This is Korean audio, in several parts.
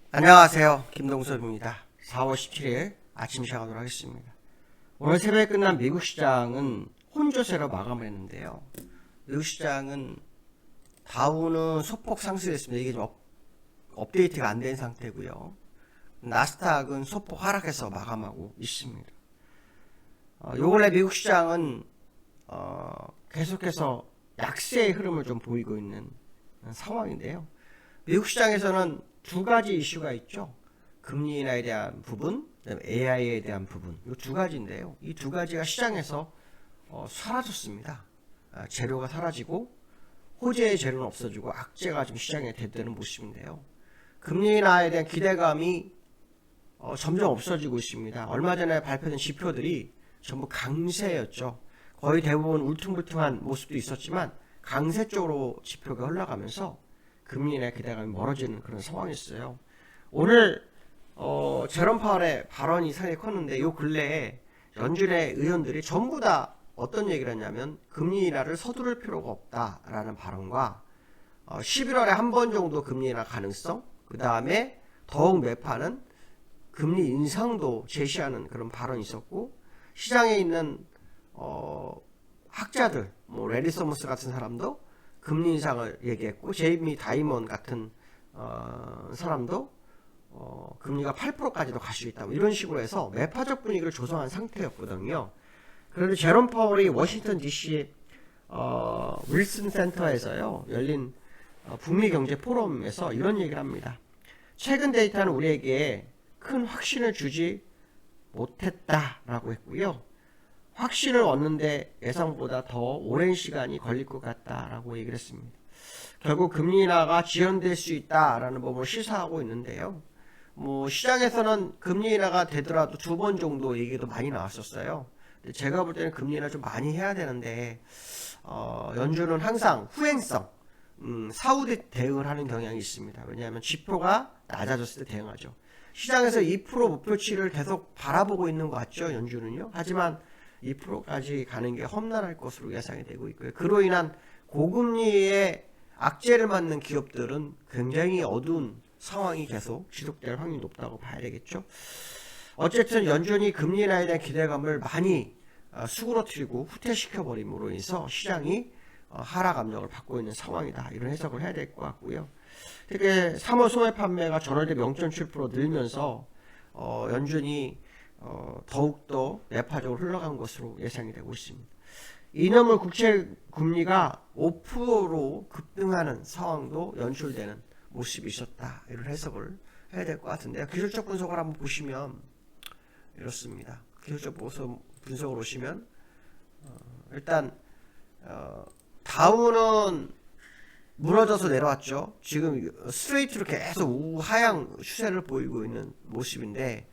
안녕하세요. 김동섭입니다. 4월 17일 아침 시작하도록 하겠습니다. 오늘 새벽에 끝난 미국 시장은 혼조세로 마감을 했는데요. 미국 시장은 다우는 소폭 상승했습니다. 이게 좀 업데이트가 안 된 상태고요. 나스닥은 소폭 하락해서 마감하고 있습니다. 요 근래 미국 시장은 계속해서 약세의 흐름을 좀 보이고 있는 상황인데요. 미국 시장에서는 두 가지 이슈가 있죠. 금리 인하에 대한 부분, 그다음에 AI에 대한 부분. 이 두 가지인데요. 이 두 가지가 시장에서 사라졌습니다. 재료가 사라지고 호재의 재료는 없어지고 악재가 좀 시장에 대두되는 모습인데요. 금리 인하에 대한 기대감이 점점 없어지고 있습니다. 얼마 전에 발표된 지표들이 전부 강세였죠. 거의 대부분 울퉁불퉁한 모습도 있었지만 강세 쪽으로 지표가 흘러가면서 금리 인하 기대감이 멀어지는 그런 상황이었어요. 오늘 제롬 파월의 발언이 상당히 컸는데 요 근래에 연준의 의원들이 전부 다 어떤 얘기를 했냐면 금리 인하를 서두를 필요가 없다라는 발언과 11월에 한 번 정도 금리 인하 가능성, 그 다음에 더욱 매파는 금리 인상도 제시하는 그런 발언이 있었고, 시장에 있는 학자들, 뭐 레리 서머스 같은 사람도 금리 인상을 얘기했고, 제이미 다이먼 같은 사람도 금리가 8%까지도 갈 수 있다, 뭐 이런 식으로 해서 매파적 분위기를 조성한 상태였거든요. 그런데 제롬 파월이 워싱턴 DC 윌슨 센터에서요 열린 북미 경제 포럼에서 이런 얘기를 합니다. 최근 데이터는 우리에게 큰 확신을 주지 못했다라고 했고요. 확신을 얻는데 예상보다 더 오랜 시간이 걸릴 것 같다라고 얘기를 했습니다. 결국 금리 인하가 지연될 수 있다라는 부분을 시사하고 있는데요. 뭐 시장에서는 금리 인하가 되더라도 두 번 정도 얘기도 많이 나왔었어요. 제가 볼 때는 금리 인하 좀 많이 해야 되는데 연준은 항상 후행성, 사후 대응을 하는 경향이 있습니다. 왜냐하면 지표가 낮아졌을 때 대응하죠. 시장에서 2% 목표치를 계속 바라보고 있는 것 같죠, 연준은요. 하지만 2%까지 가는 게 험난할 것으로 예상이 되고 있고요. 그로 인한 고금리의 악재를 맞는 기업들은 굉장히 어두운 상황이 계속 지속될 확률이 높다고 봐야 되겠죠. 어쨌든 연준이 금리 인하에 대한 기대감을 많이 수그러뜨리고 후퇴시켜버림으로 인해서 시장이 하락 압력을 받고 있는 상황이다, 이런 해석을 해야 될 것 같고요. 특히 3월 소매 판매가 전월 대비 0.7% 늘면서 연준이 더욱더 매파적으로 흘러간 것으로 예상이 되고 있습니다. 2년물 국채 금리가 5%로 급등하는 상황도 연출되는 모습이 있었다, 이런 해석을 해야 될 것 같은데요. 기술적 분석을 한번 보시면 이렇습니다. 기술적 분석을 보시면 일단 다우는 무너져서 내려왔죠. 지금 스트레이트로 계속 우하향 추세를 보이고 있는 모습인데,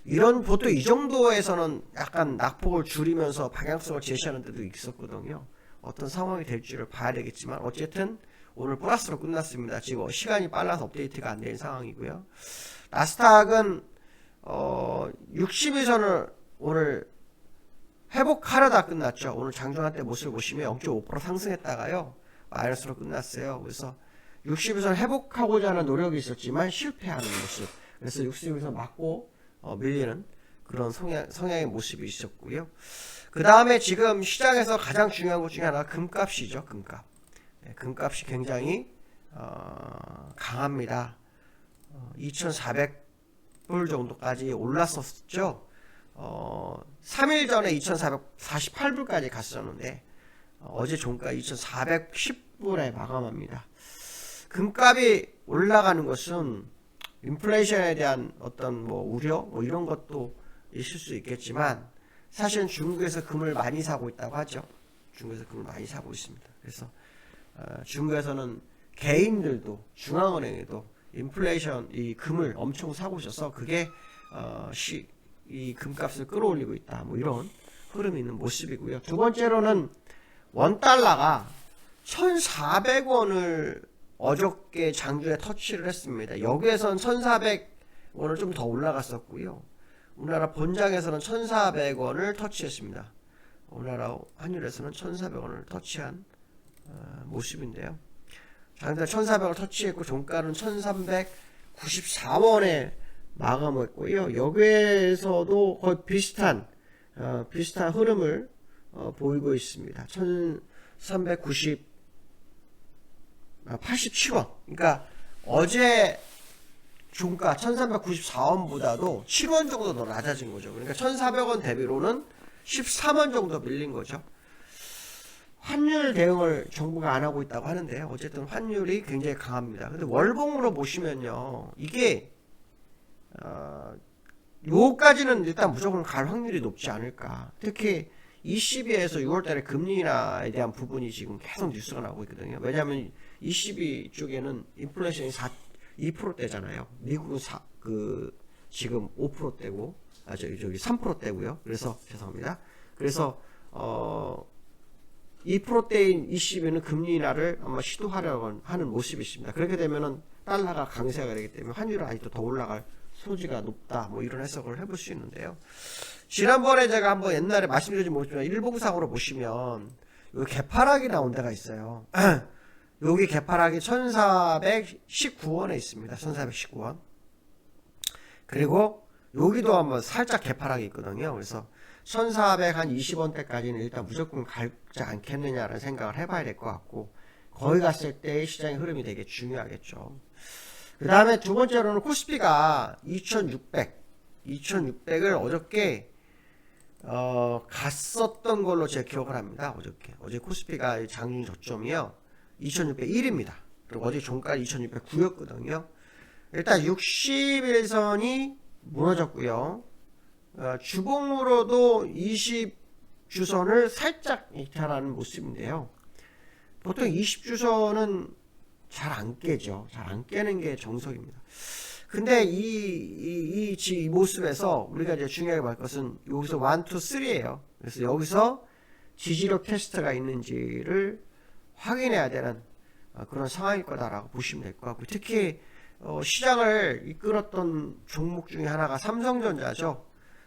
이런 보통 이 정도에서는 약간 낙폭을 줄이면서 방향성을 제시하는 데도 있었거든요. 어떤 상황이 될지를 봐야 되겠지만 어쨌든 오늘 플러스로 끝났습니다. 지금 시간이 빨라서 업데이트가 안 된 상황이고요. 나스닥은 60일선을 오늘 회복하려다 끝났죠. 오늘 장중한 때 모습을 보시면 0.5% 상승했다가요 마이너스로 끝났어요. 그래서 60일선 회복하고자 하는 노력이 있었지만 실패하는 모습. 그래서 60일선 맞고 밀리는 그런 성향의 모습이 있었고요. 그 다음에 지금 시장에서 가장 중요한 것 중에 하나가 금값이죠. 금값. 금값이 굉장히 강합니다. 2,400불 정도까지 올랐었죠. 3일 전에 2,448불까지 갔었는데 어제 종가 2,410불에 마감합니다. 금값이 올라가는 것은 인플레이션에 대한 어떤 뭐 우려 뭐 이런 것도 있을 수 있겠지만, 사실은 중국에서 금을 많이 사고 있다고 하죠. 중국에서 금을 많이 사고 있습니다. 그래서 중국에서는 개인들도 중앙은행에도 인플레이션 이 금을 엄청 사고 있어서 그게 이 금값을 끌어올리고 있다, 뭐 이런 흐름이 있는 모습이고요. 두 번째로는 원달러가 1,400원을 어저께 장중에 터치를 했습니다. 여기에선 1,400원을 좀 더 올라갔었고요. 우리나라 본장에서는 1,400원을 터치했습니다. 우리나라 환율에서는 1,400원을 터치한 모습인데요. 장중 1,400원을 터치했고 종가는 94원에 마감했고요. 여기에서도 거의 비슷한 흐름을 보이고 있습니다. 87원. 그러니까 어제 종가 1394원보다도 7원 정도 더 낮아진 거죠. 그러니까 1400원 대비로는 13원 정도 밀린 거죠. 환율 대응을 정부가 안 하고 있다고 하는데 어쨌든 환율이 굉장히 강합니다. 근데 월봉으로 보시면요, 이게 요까지는 일단 무조건 갈 확률이 높지 않을까. 특히 ECB에서 6월달에 금리 인하에 대한 부분이 지금 계속 뉴스가 나오고 있거든요. 왜냐하면 ECB 쪽에는 인플레이션이 2%대잖아요. 미국은 지금 5%대고, 저기 3%대고요. 그래서 죄송합니다. 그래서 2%대인 ECB는 금리 인하를 아마 시도하려고 하는 모습이 있습니다. 그렇게 되면은 달러가 강세가 되기 때문에 환율은 아직도 더 올라갈 소지가 높다, 뭐 이런 해석을 해볼 수 있는데요. 지난번에 제가 한번 옛날에 말씀드리지 못했지만 일봉상으로 보시면 여기 개파락이 나온 데가 있어요. 여기 개파락이 1419원에 있습니다. 1419원. 그리고 여기도 한번 살짝 개파락이 있거든요. 그래서 1420원대까지는 일단 무조건 갈지 않겠느냐라는 생각을 해봐야 될 것 같고, 거기 갔을 때의 시장의 흐름이 되게 중요하겠죠. 그 다음에 두 번째로는 코스피가 2600을 어저께 갔었던 걸로 제가 기억을 합니다. 어제 코스피가 장중 저점이요 2601입니다. 그리고 어제 종가 2609였거든요. 일단 60일선이 무너졌고요. 주봉으로도 20주선을 살짝 이탈하는 모습인데요. 보통 20주선은 잘 안 깨죠. 잘 안 깨는 게 정석입니다. 근데 이 모습에서 우리가 이제 중요하게 볼 것은 여기서 1, 2, 3예요. 그래서 여기서 지지력 테스트가 있는지를 확인해야 되는 그런 상황일 거다라고 보시면 될 것 같고, 특히 시장을 이끌었던 종목 중에 하나가 삼성전자죠.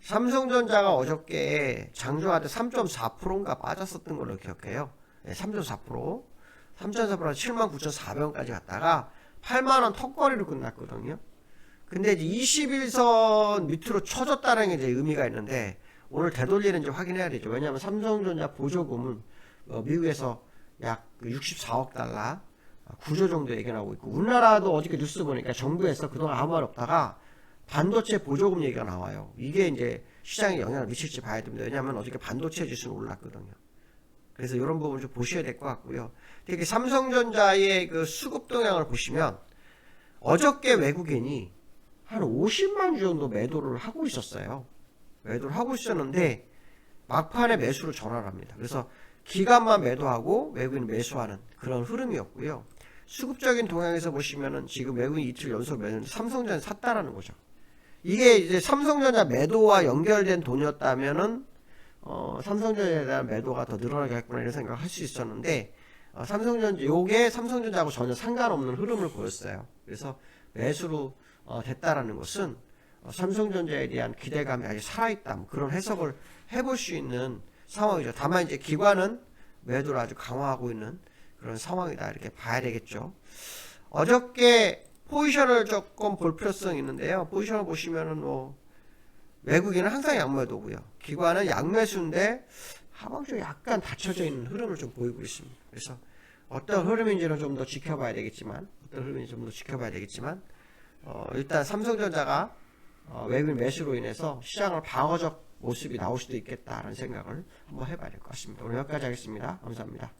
삼성전자가 어저께 장중하되 3.4%인가 빠졌었던 걸로 기억해요. 네, 3.4%. 79,400원까지 갔다가 8만원 턱걸이로 끝났거든요. 근데 이제 21선 밑으로 쳐졌다는 게 이제 의미가 있는데, 오늘 되돌리는지 확인해야 되죠. 왜냐하면 삼성전자 보조금은 미국에서 약 64억 달러, 9조 정도 얘기 나오고 있고, 우리나라도 어저께 뉴스 보니까 정부에서 그동안 아무 말 없다가 반도체 보조금 얘기가 나와요. 이게 이제 시장에 영향을 미칠지 봐야 됩니다. 왜냐하면 어저께 반도체 지수는 올랐거든요. 그래서 이런 부분 좀 보셔야 될 것 같고요. 특히 삼성전자의 그 수급 동향을 보시면 어저께 외국인이 한 50만 주 정도 매도를 하고 있었어요. 매도를 하고 있었는데 막판에 매수로 전환을 합니다. 그래서 기간만 매도하고 외국인 매수하는 그런 흐름이었고요. 수급적인 동향에서 보시면은 지금 외국인 이틀 연속 매도는 삼성전자 샀다라는 거죠. 이게 이제 삼성전자 매도와 연결된 돈이었다면은 삼성전자에 대한 매도가 더 늘어나겠구나 이런 생각을 할 수 있었는데, 요게 삼성전자하고 전혀 상관없는 흐름을 보였어요. 그래서 매수로 됐다라는 것은 삼성전자에 대한 기대감이 아직 살아있다, 그런 해석을 해볼 수 있는 상황이죠. 다만 이제 기관은 매도를 아주 강화하고 있는 그런 상황이다, 이렇게 봐야 되겠죠. 어저께 포지션을 조금 볼 필요성이 있는데요. 포지션을 보시면은 외국인은 항상 양매도고요. 기관은 양매수인데 하방 쪽에 약간 닫혀져 있는 흐름을 좀 보이고 있습니다. 그래서 어떤 흐름인지는 좀 더 지켜봐야 되겠지만, 일단 삼성전자가 외국인 매수로 인해서 시장을 방어적 모습이 나올 수도 있겠다라는 생각을 한번 해봐야 될 것 같습니다. 오늘 여기까지 하겠습니다. 감사합니다.